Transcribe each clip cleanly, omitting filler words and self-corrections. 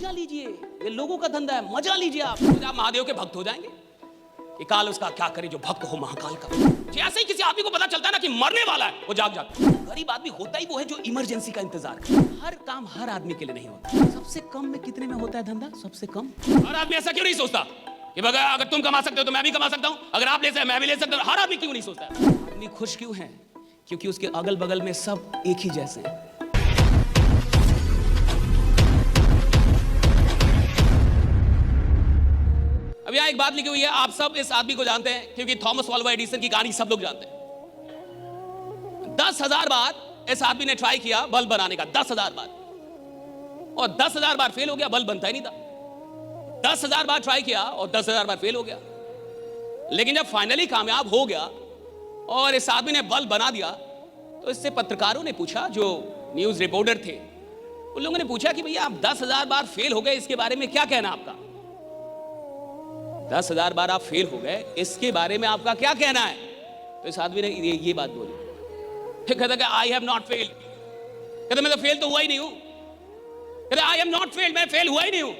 मजा लीजिए, ये लोगों का धंधा है, मजा लीजिए। आप महादेव के भक्त हो जाएंगे कि काल उसका क्या करे जो भक्त हो महाकाल का। जैसे ही किसी आदमी को पता चलता है ना कि मरने वाला है, वो जाग जाता है। गरीब आदमी होता ही वो है जो इमरजेंसी का इंतजार करे। हर काम हर आदमी के लिए नहीं होता। सबसे कम में कितने में होता है धंधा? सबसे कम। हर आदमी ऐसा क्यों नहीं सोचता कि अगर तुम कमा सकते हो तो मैं भी कमा सकता हूं, अगर आप ले सकते मैं भी ले सकता हूं? हर आदमी क्यों नहीं सोचता है? आदमी खुश क्यों है? क्योंकि उसके अगल बगल में सब एक ही जैसे हैं। अब यहां एक बात लिखी हुई है, आप सब इस आदमी को जानते हैं क्योंकि थॉमस अल्वा एडिसन की कहानी सब लोग जानते हैं। 10,000 बार इस आदमी ने ट्राई किया बल्ब बनाने का, 10,000 बार, और 10,000 बार फेल हो गया, बल्ब बनता ही नहीं था। 10,000 बार ट्राई किया और 10,000 बार फेल हो गया। लेकिन जब फाइनली कामयाब हो गया और इस आदमी ने बल्ब बना दिया, तो इससे पत्रकारों ने पूछा, जो न्यूज रिपोर्टर थे उन लोगों ने पूछा कि भैया आप 10,000 बार फेल हो गए, इसके बारे में क्या कहना आपका? 10,000 बार आप फेल हो गए, इसके बारे में आपका क्या कहना है? तो इस आदमी ने ये बात बोली। फिर कहता कि आई हैव नॉट फेल्ड। कहता मैं तो फेल तो हुआ ही नहीं हूं। कहता आई एम नॉट फेल्ड, मैं फेल हुआ ही नहीं हूं।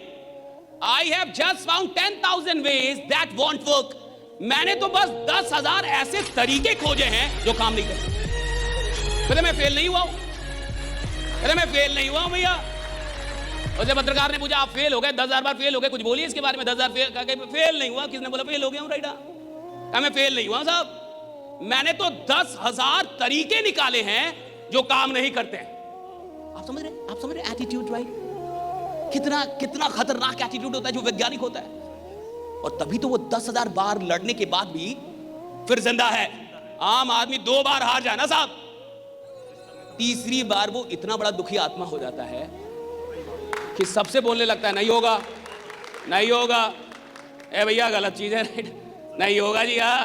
I have just found 10,000 ways that want work. मैंने तो बस 10,000 ऐसे तरीके खोजे हैं जो काम नहीं करते। कहता मैं फेल नहीं हुआ हूं। कहता मैं फेल नहीं हुआ हूं भैया। और जब पत्रकार ने पूछा आप फेल हो गए, 10,000 बार फेल हो गए, कुछ बोलिए इसके बारे में। 10,000 फेल नहीं हुआ। किसने बोला फेल हो गया हूं? राइट, कहा मैं फेल नहीं हुआ साहब, मैंने तो 10,000 तरीके निकाले हैं जो काम नहीं करते हैं। आप समझ रहे एटीट्यूड, राइट? कितना खतरनाक एटीट्यूड होता है जो वैज्ञानिक होता है। और तभी तो वो 10,000 बार लड़ने के बाद भी फिर जिंदा है। आम आदमी 2 बार हार जाए ना साहब, तीसरी बार वो इतना बड़ा दुखी आत्मा हो जाता है कि सबसे बोलने लगता है नहीं होगा, नहीं होगा, ए भैया गलत चीज है, नहीं होगा जी। हाँ,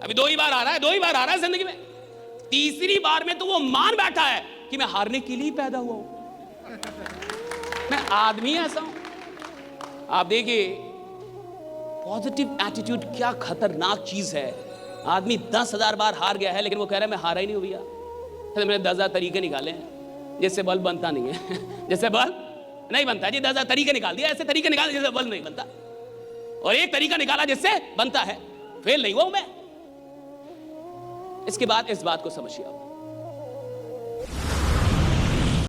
अभी 2 ही बार आ रहा है, 2 ही बार आ रहा है जिंदगी में। तीसरी बार में तो वो मान बैठा है कि मैं हारने के लिए पैदा हुआ हूं, मैं आदमी ऐसा हूं। आप देखिए पॉजिटिव एटीट्यूड क्या खतरनाक चीज है। आदमी 10,000 बार हार गया है लेकिन वो कह रहा है मैं हारा ही नहीं हूं भैया। तो मैंने 10,000 तरीके निकाले हैं जिससे बल्ब बनता नहीं है जैसे बल्ब नहीं बनता जी, 10,000 तरीके निकाल दिया, ऐसे तरीके निकाले जिससे बल्ब नहीं बनता, और एक तरीका निकाला जिससे बनता है। फेल नहीं हुआ मैं। इसके बाद इस बात को समझिए आप,